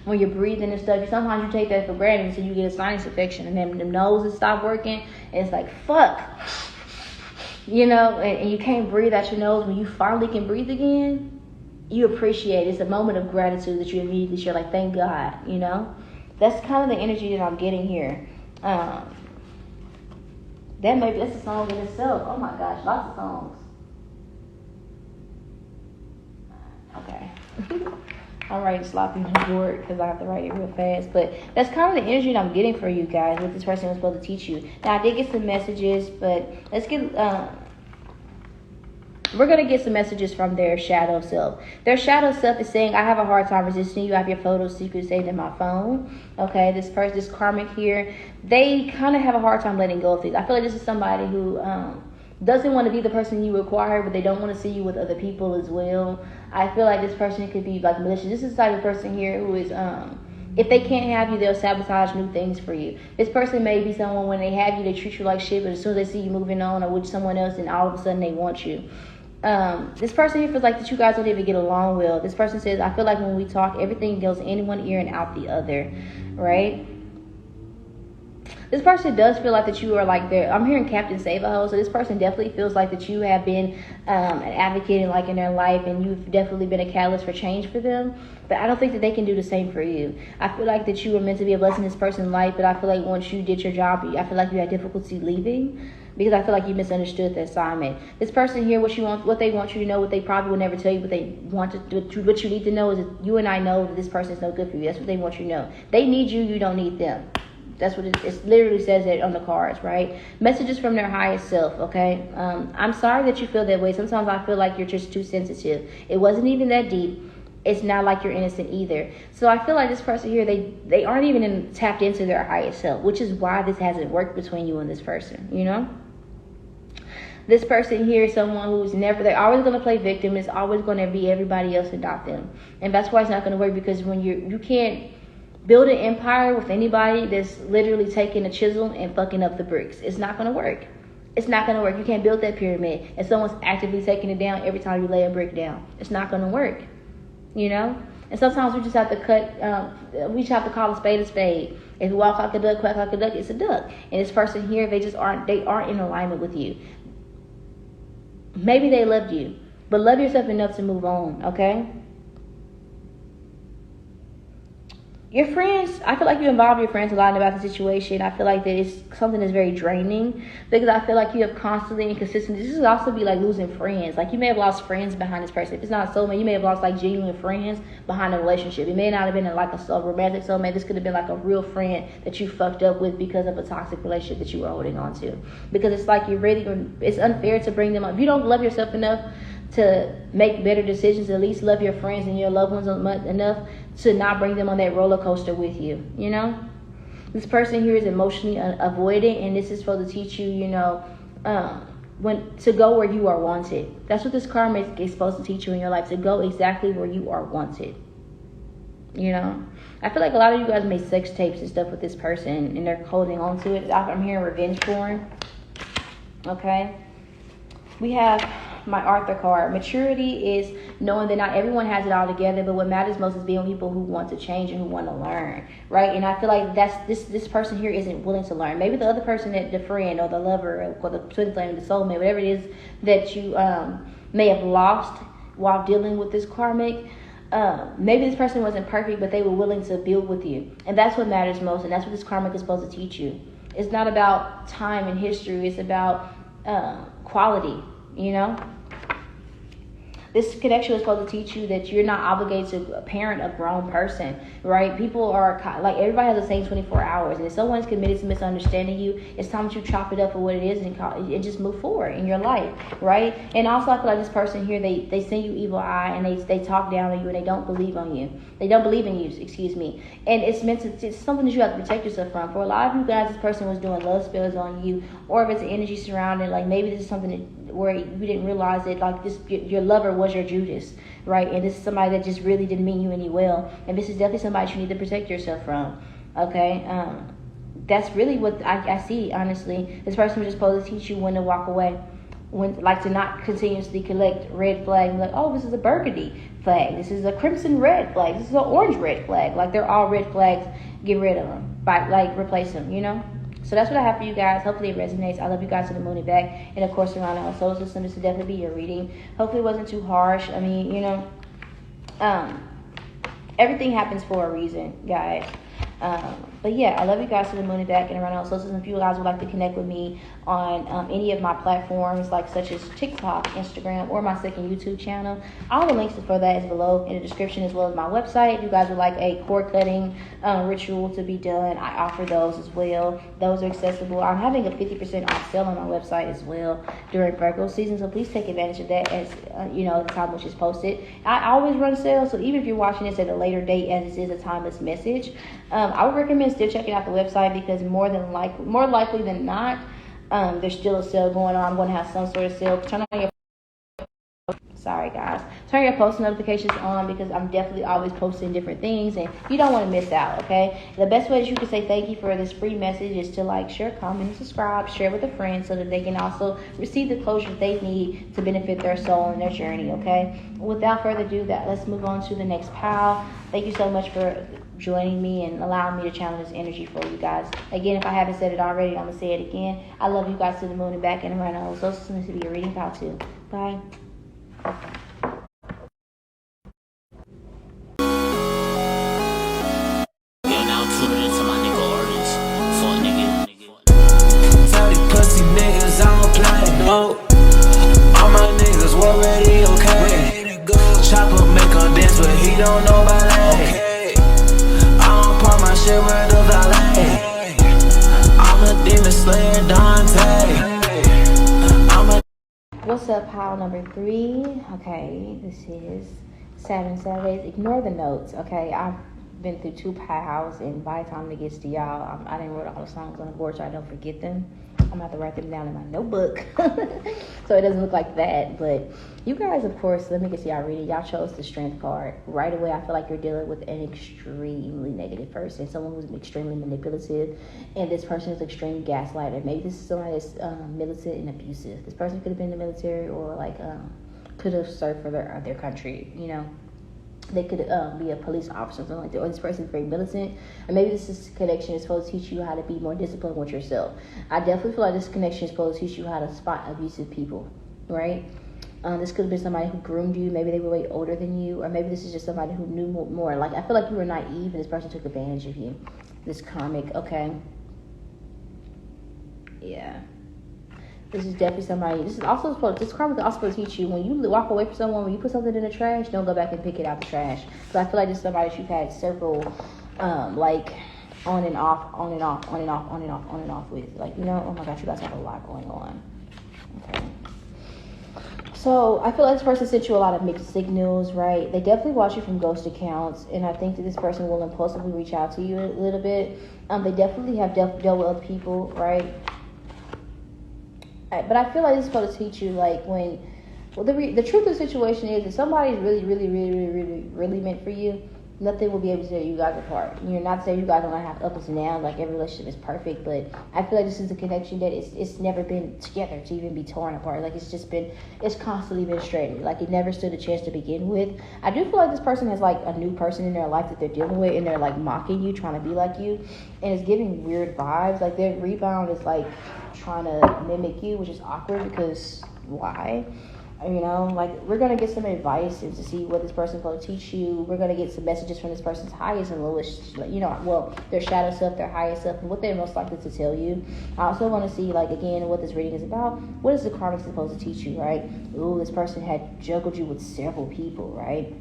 When you're breathing and stuff, sometimes you take that for granted until you get a sinus infection, and then the noses stop working, and it's like, fuck. You know, and you can't breathe out your nose. When you finally can breathe again, you appreciate it. It's a moment of gratitude that you immediately share, like, thank God, you know? That's kind of the energy that I'm getting here. That's a song in itself. Oh my gosh, lots of songs. Okay. I'm writing sloppy on the board because I have to write it real fast. But that's kind of the energy that I'm getting for you guys, what this person was supposed to teach you. Now, I did get some messages, but let's get... we're going to get some messages from their shadow self. Their shadow self is saying, I have a hard time resisting you. I have your photo secret saved in my phone. Okay, this karmic here, they kind of have a hard time letting go of things. I feel like this is somebody who doesn't want to be the person you require, but they don't want to see you with other people as well. I feel like this person could be like malicious. This is the type of person here who is... if they can't have you, they'll sabotage new things for you. This person may be someone, when they have you, they treat you like shit, but as soon as they see you moving on or with someone else, then all of a sudden they want you. This person here feels like that you guys don't even get along well. This person says, I feel like when we talk, everything goes in one ear and out the other, right? This person does feel like that you are like their... I'm hearing Captain Save-A-Ho, so this person definitely feels like that you have been an advocate in their life, and you've definitely been a catalyst for change for them. But I don't think that they can do the same for you. I feel like that you were meant to be a blessing in this person's life, but I feel like once you did your job, I feel like you had difficulty leaving, because I feel like you misunderstood the assignment. This person here, what they want you to know, what they probably will never tell you, what they want to, what you need to know is that you and I know that this person is no good for you. That's what they want you to know. They need you, you don't need them. That's what it literally says it on the cards, right? Messages from their highest self, okay? I'm sorry that you feel that way. Sometimes I feel like you're just too sensitive. It wasn't even that deep. It's not like you're innocent either. So I feel like this person here, they aren't even tapped into their highest self, which is why this hasn't worked between you and this person, you know? This person here is someone who's they're always going to play victim. It's always going to be everybody else and not them. And that's why it's not going to work, because when you can't build an empire with anybody that's literally taking a chisel and fucking up the bricks. It's not going to work. It's not going to work. You can't build that pyramid and someone's actively taking it down every time you lay a brick down. It's not going to work. you know? And sometimes we just have to we just have to call a spade a spade. If you walk like a duck, quack like a duck, it's a duck. And this person here, they aren't in alignment with you. Maybe they loved you, but love yourself enough to move on, okay? Your friends, I feel like you involve your friends a lot about the situation. I feel like that it's something that's very draining, because I feel like you have constantly and consistently, this would also be like losing friends. Like, you may have lost friends behind this person. If it's not a soulmate, you may have lost like genuine friends behind a relationship. It may not have been like a romantic soulmate. This could have been like a real friend that you fucked up with because of a toxic relationship that you were holding on to. Because it's like it's unfair to bring them up. If you don't love yourself enough to make better decisions, at least love your friends and your loved ones enough to not bring them on that roller coaster with you, you know? This person here is emotionally avoidant, and this is supposed to teach you, you know, when to go where you are wanted. That's what this karma is supposed to teach you in your life, to go exactly where you are wanted, you know? I feel like a lot of you guys made sex tapes and stuff with this person, and they're holding on to it. I'm hearing revenge porn, okay? We have my Arthur card. Maturity is knowing that not everyone has it all together, but what matters most is being with people who want to change and who want to learn, right? And I feel like this person here isn't willing to learn. Maybe the other person, that the friend or the lover or the twin flame, the soulmate, whatever it is that you may have lost while dealing with this karmic, maybe this person wasn't perfect, but they were willing to build with you. And that's what matters most, and that's what this karmic is supposed to teach you. It's not about time and history. It's about quality, you know? This connection is supposed to teach you that you're not obligated to parent a grown person, right? People are, like, everybody has the same 24 hours. And if someone's committed to misunderstanding you, it's time that you chop it up for what it is and just move forward in your life, right? And also, I feel like this person here, they send you evil eye, and they talk down on you, and they don't believe on you. They don't believe in you, excuse me. And it's something that you have to protect yourself from. For a lot of you guys, this person was doing love spells on you, or if it's an energy surrounding, like maybe this is something where you didn't realize it, like this, your lover was your Judas, right? And this is somebody that just really didn't mean you any well. And this is definitely somebody you need to protect yourself from, okay? That's really what I see, honestly. This person was just supposed to teach you when to walk away, when, like, to not continuously collect red flags, like, oh, this is a burgundy flag, this is a crimson red flag, this is an orange red flag. Like, they're all red flags. Get rid of them, replace them, you know? So that's what I have for you guys. Hopefully it resonates. I love you guys to the moon and back. And of course, around our solar system, this will definitely be your reading. Hopefully it wasn't too harsh. I mean, you know, everything happens for a reason, guys. But yeah, I love you guys to the moon and back and around our solar system. If you guys would like to connect with me on any of my platforms, like such as TikTok, Instagram, or my second YouTube channel, all the links for that is below in the description, as well as my website. If you guys would like a cord cutting ritual to be done, I offer those as well. Those are accessible. I'm having a 50% off sale on my website as well during Virgo season, so please take advantage of that as you know, the time which is posted. I always run sales, so even if you're watching this at a later date, as this is a timeless message, I would recommend still checking out the website, because more likely than not, there's still a sale going on. I'm going to have some sort of sale. Turn your post notifications on, because I'm definitely always posting different things, and you don't want to miss out, okay? The best way that you can say thank you for this free message is to like, share, comment, and subscribe. Share with a friend so that they can also receive the closure they need to benefit their soul and their journey, okay? Without further ado, let's move on to the next pile. Thank you so much for joining me and allowing me to channel this energy for you guys. Again, if I haven't said it already, I'm going to say it again. I love you guys to the moon and back and around. So this is going to be a reading pile too. Bye. All my niggas already okay. Chopper make her dance, but he don't know ballet. I don't pop my shit with the valet. I'm a demon slayer, Dante. What's up, pile number 3? Okay, this is Saturn Saturdays. Ignore the notes, okay? I've been through 2 piles, and by the time it gets to y'all, I didn't write all the songs on the board so I don't forget them. I'm going to have to write them down in my notebook so it doesn't look like that. But you guys, of course, let me get to y'all reading. Y'all chose the Strength card. Right away, I feel like you're dealing with an extremely negative person, someone who's extremely manipulative, and this person is extreme gaslighter. Maybe this is somebody that's militant and abusive. This person could have been in the military, or like could have served for their country, you know. They could be a police officer or something like that, or this person is very militant, or maybe this connection is supposed to teach you how to be more disciplined with yourself. I definitely feel like this connection is supposed to teach you how to spot abusive people, right? This could have been somebody who groomed you. Maybe they were way older than you, or maybe this is just somebody who knew more. Like, I feel like you were naive and this person took advantage of you. This karmic, okay? Yeah. This is definitely somebody. This karmic is also supposed to teach you when you walk away from someone, when you put something in the trash, don't go back and pick it out the trash. So I feel like this is somebody that you've had several, like, on and off with. Like, you know, oh my gosh, you guys have a lot going on. Okay. So I feel like this person sent you a lot of mixed signals, right? They definitely watch you from ghost accounts, and I think that this person will impulsively reach out to you a little bit. They definitely have dealt with other people, right? But I feel like this is supposed to teach you, like, when, well, the truth of the situation is, if somebody is really meant for you, nothing will be able to tear you guys apart. You're not saying you guys are gonna have ups and downs, like every relationship is perfect, but I feel like this is a connection that it's never been together to even be torn apart. Like, it's constantly been straightened. Like, it never stood a chance to begin with. I do feel like this person has, like, a new person in their life that they're dealing with, and they're, like, mocking you, trying to be like you, and it's giving weird vibes. Like, their rebound is, like, trying to mimic you, which is awkward because why? You know, like, we're going to get some advice and to see what this person's going to teach you. We're going to get some messages from this person's highest and lowest, you know, well, their shadow self, their highest self, and what they're most likely to tell you. I also want to see, like, again, what this reading is about. What is the karmic supposed to teach you, right? Ooh, this person had juggled you with several people, right?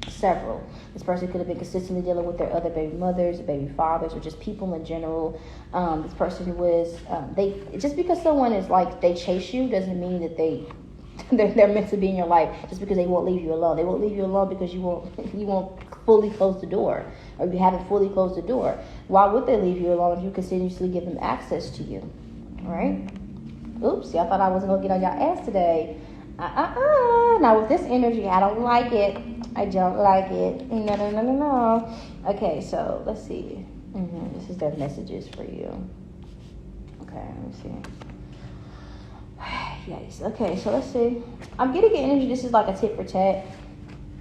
Several. This person could have been consistently dealing with their other baby mothers, baby fathers, or just people in general. This person was, just because someone is, like, they chase you doesn't mean that they're meant to be in your life just because they won't leave you alone. They won't leave you alone because you won't fully close the door, or you haven't fully closed the door. Why would they leave you alone if you continuously give them access to you? All right? Oops, y'all thought I wasn't going to get on y'all ass today. Now with this energy, I don't like it. I don't like it. No. Okay, so let's see. This is their messages for you. Okay, let me see. Yes. Okay, so let's see. I'm getting an energy. This is like a tit for tat.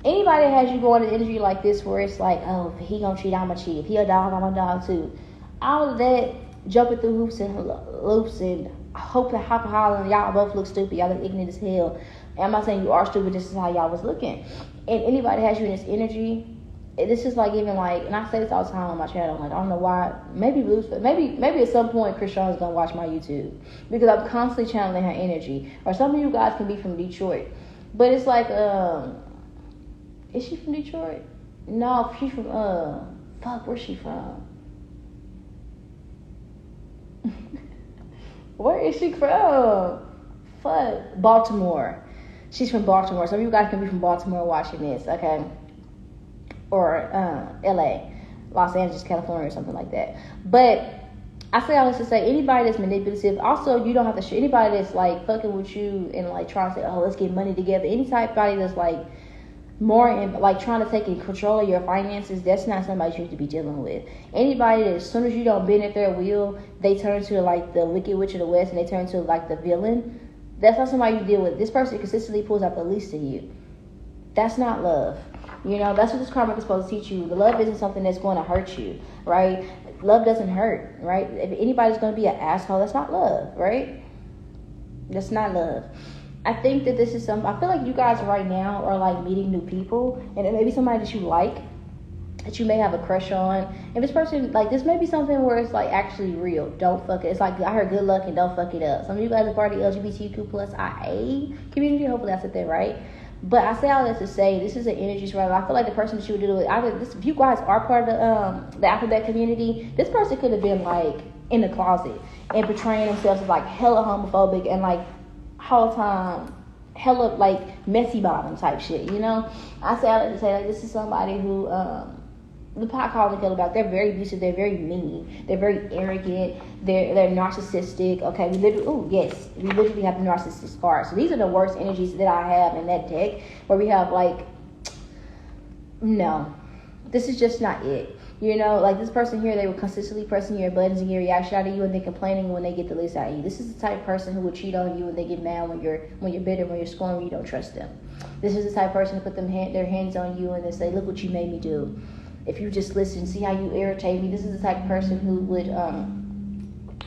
Anybody that has you going in energy like this, where it's like, oh, if he gonna cheat, I'm gonna cheat. If he a dog, I'm a dog too. All of that, jumping through hoops and loops and hollering, y'all both look stupid. Y'all look ignorant as hell. And I'm not saying you are stupid. This is how y'all was looking. And anybody has you in this energy, this is like, even like, and I say this all the time on my channel, like, I don't know why, maybe at some point Krishan's gonna watch my YouTube, because I'm constantly channeling her energy. Or some of you guys can be from Detroit, but it's like, is she from Detroit? No, she's from, where's she from? Where is she from? Baltimore. She's from Baltimore. Some of you guys can be from Baltimore watching this, okay? Or LA, Los Angeles, California, or something like that. But I say all this to say, anybody that's manipulative, also, you don't have to anybody that's like fucking with you and like trying to say, oh, let's get money together. Anybody that's like more in, like, trying to take control of your finances, that's not somebody you need to be dealing with. Anybody that as soon as you don't bend at their will, they turn to like the Wicked Witch of the West, and they turn to like the villain. That's not somebody you deal with. This person consistently pulls out the least in you. That's not love. You know, that's what this karmic is supposed to teach you. The love isn't something that's going to hurt you, right? Love doesn't hurt, right? If anybody's going to be an asshole, that's not love, right? That's not love. I think that this is I feel like you guys right now are like meeting new people, and it may be somebody that you like, that you may have a crush on. If this person, like, this may be something where it's like actually real. Don't fuck it. It's like, I heard good luck and don't fuck it up. Some of you guys are part of the LGBTQ+IA community. Hopefully I said that right. But I say all this to say, this is an energy survival. I feel like the person that you would deal with, if you guys are part of the alphabet community, this person could have been like in the closet and portraying themselves as like hella homophobic and like whole time hella like messy bottom type shit, you know? I say all that to say, like, this is somebody who the pot calling the kettle black. They're very abusive. They're very mean. They're very arrogant. They're narcissistic. Okay, we literally have the narcissist card. So these are the worst energies that I have in that deck, where we have like, no, This is just not it. You know, like this person here, they were consistently pressing your buttons and getting reaction out of you, and then complaining when they get the least out of you. This is the type of person who will cheat on you and they get mad when you're bitter, when you're scorned, when you don't trust them. This is the type of person to put their hands on you and they say, look what you made me do. If you just listen, see how you irritate me. This is the type of person who would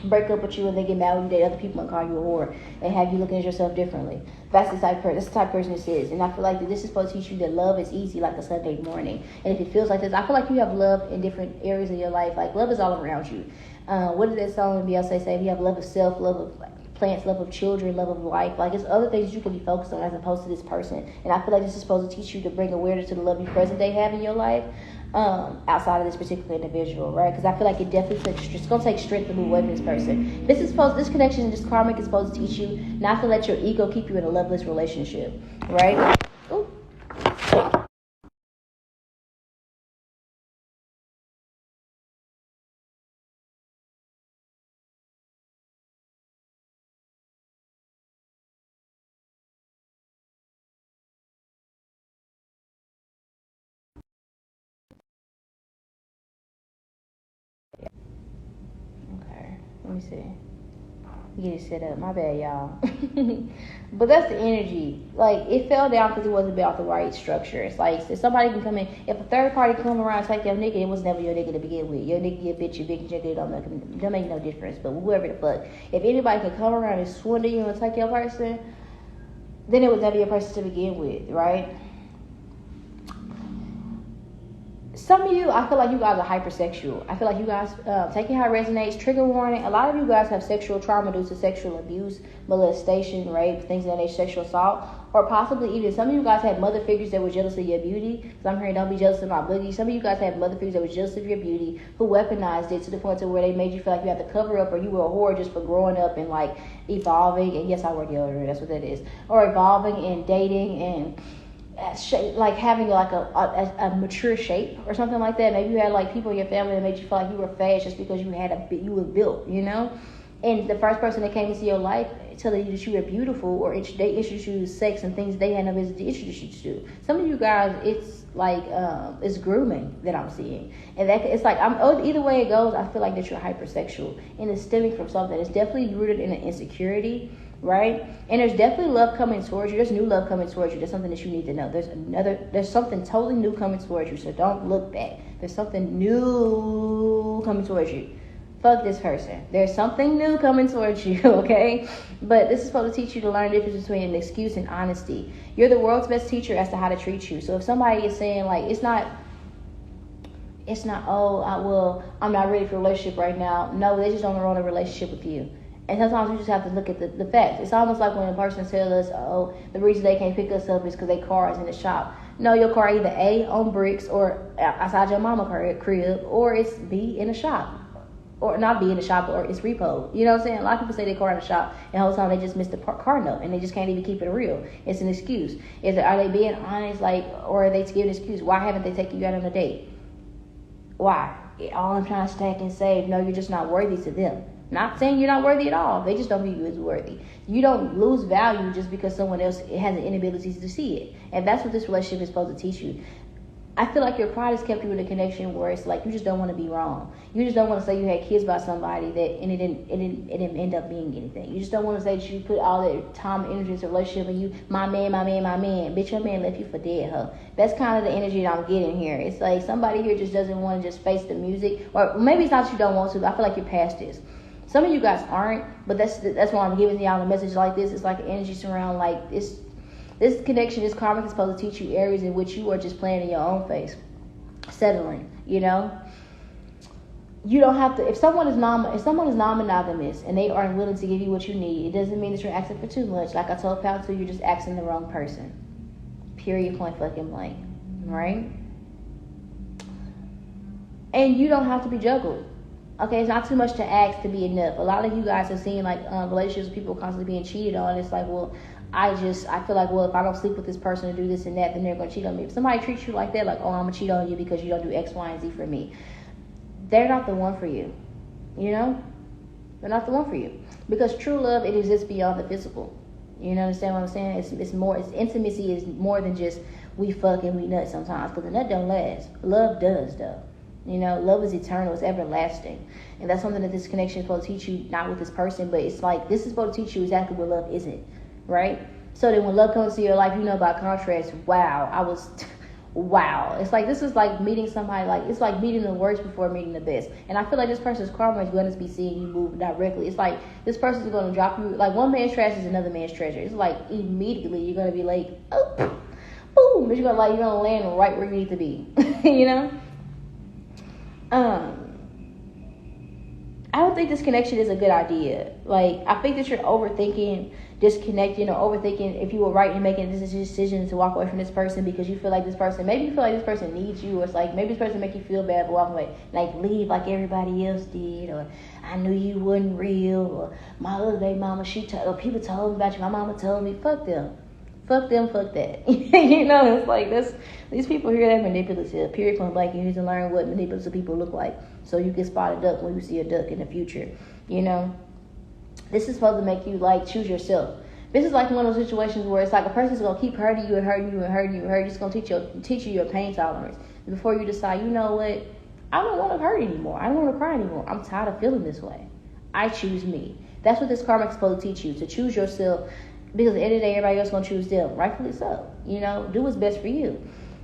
break up with you and they get mad when you date other people and call you a whore and have you looking at yourself differently. That's the type of person. That's the type of person this is. And I feel like that this is supposed to teach you that love is easy like a Sunday morning. And if it feels like this, I feel like you have love in different areas of your life. Like love is all around you. What did that song in Beyonce say? You have love of self, love of plants, love of children, love of life. Like it's other things you can be focused on as opposed to this person. And I feel like this is supposed to teach you to bring awareness to the love you present day have in your life. Outside of this particular individual, right? Because I feel like it definitely it's going to take strength to move away from this person. This connection, this karmic is supposed to teach you not to let your ego keep you in a loveless relationship, right? Ooh. Okay, let me see. Get it set up. My bad, y'all. But that's the energy. Like, it fell down because it wasn't about the right structure. It's like, if somebody can come in, if a third party come around and take your nigga, it was never your nigga to begin with. Your nigga, your bitch, your big nigga, it don't make no difference. But whoever the fuck, if anybody can come around and swindle you and take your person, then it was never your person to begin with, right? Some of you, I feel like you guys are hypersexual. I feel like you guys, taking how it resonates, trigger warning. A lot of you guys have sexual trauma due to sexual abuse, molestation, rape, things of that nature, sexual assault. Or possibly even some of you guys had mother figures that were jealous of your beauty. Because I'm hearing, don't be jealous of my boogie. Some of you guys had mother figures that were jealous of your beauty, who weaponized it to the point to where they made you feel like you had to cover up or you were a whore just for growing up and like evolving. And yes, I wear deodorant, that's what that is. Or evolving and dating and shape, like having like a mature shape or something like that. Maybe you had like people in your family that made you feel like you were fast just because you were built, you know. And the first person that came into your life telling you that you were beautiful, or they introduced you to sex and things they had no business to introduce you to. Some of you guys, it's like it's grooming that I'm seeing, and that it's like either way it goes. I feel like that you're hypersexual, and it's stemming from something. It's definitely rooted in an insecurity. Right? And there's definitely love coming towards you. There's new love coming towards you. There's something that you need to know. There's something totally new coming towards you. So don't look back. There's something new coming towards you. Fuck this person. There's something new coming towards you, okay? But this is supposed to teach you to learn the difference between an excuse and honesty. You're the world's best teacher as to how to treat you. So if somebody is saying like, it's not, I'm not ready for a relationship right now. No, they just don't want a relationship with you. And sometimes we just have to look at the facts. It's almost like when a person tells us, oh, the reason they can't pick us up is because their car is in the shop. No, your car either A, on bricks, or outside your mama crib, or it's B, in the shop. Or not B in the shop, or it's repo. You know what I'm saying? A lot of people say their car in the shop, and the whole time they just missed the car note, and they just can't even keep it real. It's an excuse. Are they being honest, like, or are they giving an excuse? Why haven't they taken you out on a date? Why? All I'm trying to stack and save. No, you're just not worthy to them. Not saying you're not worthy at all. They just don't view you as worthy. You don't lose value just because someone else has an inability to see it. And that's what this relationship is supposed to teach you. I feel like your pride has kept you in a connection where it's like you just don't want to be wrong. You just don't want to say you had kids by somebody and it didn't end up being anything. You just don't want to say that you put all that time and energy into a relationship and you, my man. Bitch, your man left you for dead, huh? That's kind of the energy that I'm getting here. It's like somebody here just doesn't want to just face the music. Or maybe it's not that you don't want to, but I feel like you're past this. Some of you guys aren't, but that's why I'm giving y'all a message like this. It's like an energy surround, like this connection, this karmic is supposed to teach you areas in which you are just playing in your own face, settling. You know, you don't have to. If someone is non-monogamous and they aren't willing to give you what you need, it doesn't mean that you're asking for too much. Like I told Pal too, you're just asking the wrong person. Period. Point fucking blank. Right? And you don't have to be juggled. Okay, it's not too much to ask to be enough. A lot of you guys are seeing like relationships with people constantly being cheated on. It's like, well, I feel like, well, if I don't sleep with this person and do this and that, then they're going to cheat on me. If somebody treats you like that, like, oh, I'm going to cheat on you because you don't do X, Y, and Z for me, they're not the one for you. You know? They're not the one for you. Because true love, it exists beyond the physical. You understand what I'm saying? It's intimacy is more than just we fuck and we nut sometimes, because the nut don't last. Love does, though. You know, love is eternal, it's everlasting. And that's something that this connection is supposed to teach you, not with this person, but it's like, this is supposed to teach you exactly what love isn't, right? So that when love comes to your life, you know, by contrast, wow. It's like, this is like meeting somebody, like, it's like meeting the worst before meeting the best. And I feel like this person's karma is going to be seeing you move directly. It's like, this person's going to drop you, like, one man's trash is another man's treasure. It's like, immediately, you're going to be like, oh, boom, but you're going to land right where you need to be, you know? I don't think this connection is a good idea. Like, I think that you're overthinking disconnecting or overthinking if you were right in making this decision to walk away from this person because you feel like this person, maybe you feel like this person needs you, or it's like maybe this person make you feel bad for walking away, like leave like everybody else did, or I knew you wasn't real, or my other baby mama, or people told me about you, my mama told me. Fuck them, fuck that. You know, it's like this. These people here, they're manipulative. Period. Point blank. You need to learn what manipulative people look like, so you can spot a duck when you see a duck in the future. You know, this is supposed to make you like choose yourself. This is like one of those situations where it's like a person's gonna keep hurting you and hurting you and hurting you and hurting you. It's gonna teach you your pain tolerance before you decide, you know what, I don't want to hurt anymore. I don't want to cry anymore. I'm tired of feeling this way. I choose me. That's what this karmic is supposed to teach you, to choose yourself. Because at the end of the day, everybody else is going to choose them. Rightfully so. You know, do what's best for you.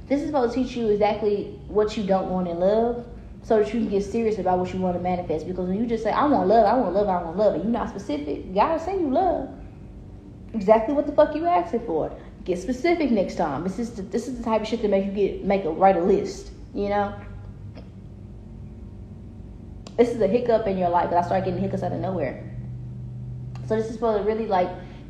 This is supposed to teach you exactly what you don't want in love, so that you can get serious about what you want to manifest. Because when you just say, I want love, and you're not specific, you got to say you love exactly what the fuck you asking for. Get specific next time. This is the type of shit that make you write a list, you know? This is a hiccup in your life, but I started getting hiccups out of nowhere. So this is supposed to really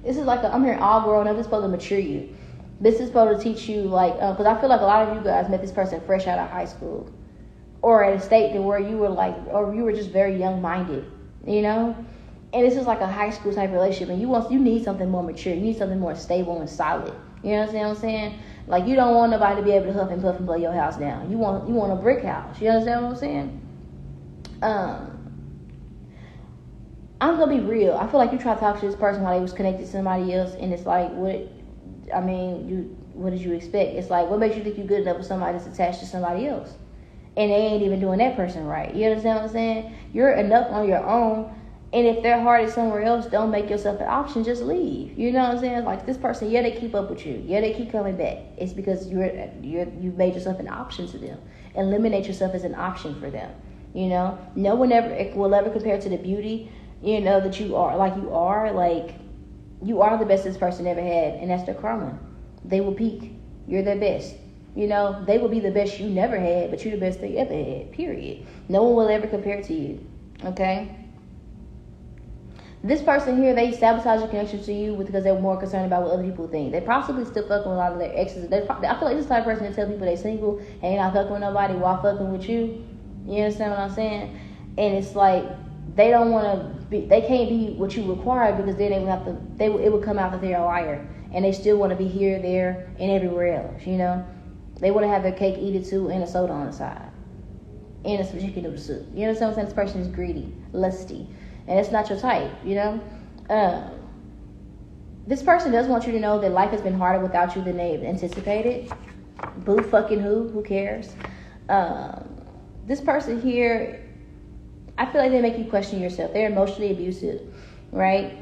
I'm hearing all grown up. This is supposed to mature you. This is supposed to teach you, like, because I feel like a lot of you guys met this person fresh out of high school, or at a state where you were like, or you were just very young-minded, you know. And this is like a high school type relationship, and you need something more mature. You need something more stable and solid. You know what I'm saying? Like, you don't want nobody to be able to huff and puff and blow your house down. You want a brick house. You understand what I'm saying? I'm gonna be real. I feel like you try to talk to this person while they was connected to somebody else, and it's like, what did you expect? It's like, what makes you think you're good enough for somebody that's attached to somebody else? And they ain't even doing that person right. You understand what I'm saying? You're enough on your own, and if their heart is somewhere else, don't make yourself an option, just leave. You know what I'm saying? Like, this person, yeah, they keep up with you. Yeah, they keep coming back. It's because you've made yourself an option to them. Eliminate yourself as an option for them. You know? No one will ever compare to the beauty, you know, that you are. Like, you are the best this person ever had, and that's their karma. They will peak. You're their best. You know, they will be the best you never had, but you're the best they ever had, period. No one will ever compare to you, okay? This person here, they sabotage your connection to you because they're more concerned about what other people think. They possibly still fucking with a lot of their exes. I feel like this type of person that tell people they single and they not fucking with nobody while fucking with you. You understand what I'm saying? And it's like, they don't want to be, they can't be what you require, because then it would come out that they're a liar, and they still want to be here, there, and everywhere else. You know, they want to have their cake, eat it too, and a soda on the side, and some chicken noodle soup. You know what I'm saying? This person is greedy, lusty, and it's not your type. You know, this person does want you to know that life has been harder without you than they anticipated. Boo fucking who cares? This person here, I feel like they make you question yourself. They're emotionally abusive, right?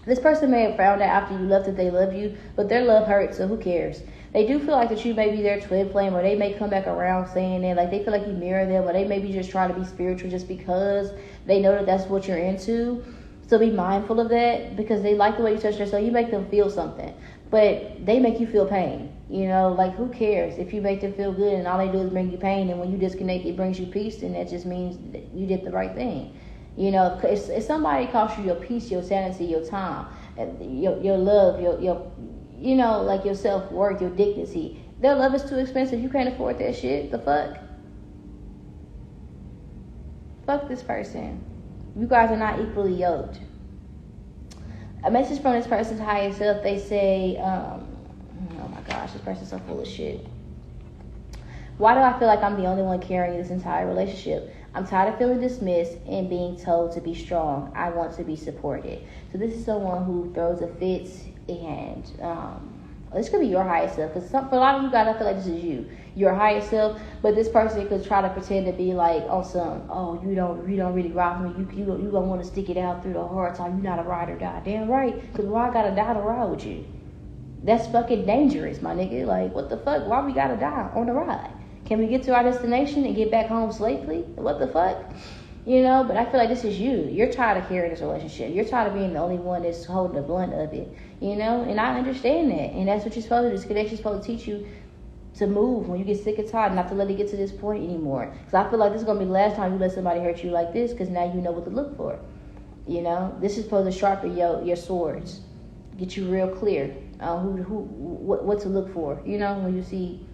This person may have found out after you left that they love you, but their love hurts, so who cares? They do feel like that you may be their twin flame, or they may come back around saying that, like, they feel like you mirror them, or they may be just trying to be spiritual just because they know that that's what you're into. So be mindful of that, because they like the way you touch their soul. You make them feel something, but they make you feel pain. You know, like, who cares if you make them feel good and all they do is bring you pain, and when you disconnect, it brings you peace, and that just means that you did the right thing. You know, if somebody costs you your peace, your sanity, your time, your love, your you know, like your self-worth, your dignity, their love is too expensive. You can't afford that shit. The fuck? Fuck this person. You guys are not equally yoked. A message from this person's higher self, they say, oh my gosh, this person's so full of shit. Why do I feel like I'm the only one carrying this entire relationship? I'm tired of feeling dismissed and being told to be strong. I want to be supported. So this is someone who throws a fit and This could be your highest self, because for a lot of you guys, I feel like this is you, your highest self. But this person could try to pretend to be like on some, oh, you don't really rock me. You gonna want to stick it out through the hard time. You're not a ride or die. Damn right, because why I gotta die to ride with you? That's fucking dangerous, my nigga. Like, what the fuck? Why we gotta die on the ride? Can we get to our destination and get back home safely? What the fuck? You know, but I feel like this is you. You're tired of carrying this relationship. You're tired of being the only one that's holding the blunt of it. You know, and I understand that. And that's what you're supposed to do. This connection's supposed to teach you to move when you get sick and tired, not to let it get to this point anymore. Because I feel like this is going to be the last time you let somebody hurt you like this, because now you know what to look for. You know, this is supposed to sharpen your swords, get you real clear on what to look for, you know, when you see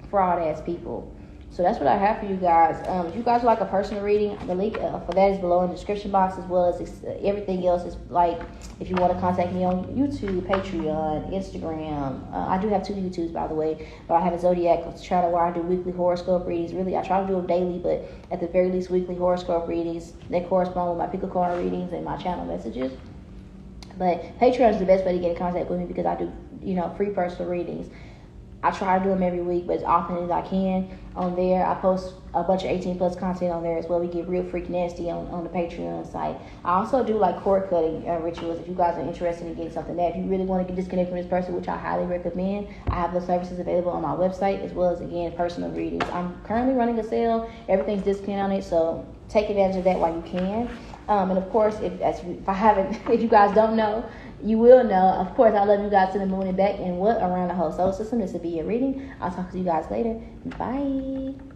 fraud-ass people. So that's what I have for you guys. If you guys would like a personal reading, the link for that is below in the description box, as well as everything else is like, if you want to contact me on YouTube, Patreon, Instagram. I do have 2 YouTubes, by the way, but I have a Zodiac channel where I do weekly horoscope readings. Really, I try to do them daily, but at the very least, weekly horoscope readings that correspond with my pick a card readings and my channel messages. But Patreon is the best way to get in contact with me, because I do, you know, free personal readings. I try to do them every week, but as often as I can on there. I post a bunch of 18 plus content on there as well. We get real freak nasty on the Patreon site. I also do like cord cutting rituals if you guys are interested in getting something there. If you really want to get disconnected from this person, which I highly recommend, I have those services available on my website, as well as, again, personal readings. I'm currently running a sale. Everything's discounted on it, so take advantage of that while you can. And of course, if you guys don't know, you will know. Of course, I love you guys to the moon and back, and what around the whole solar system. This will be your reading. I'll talk to you guys later. Bye.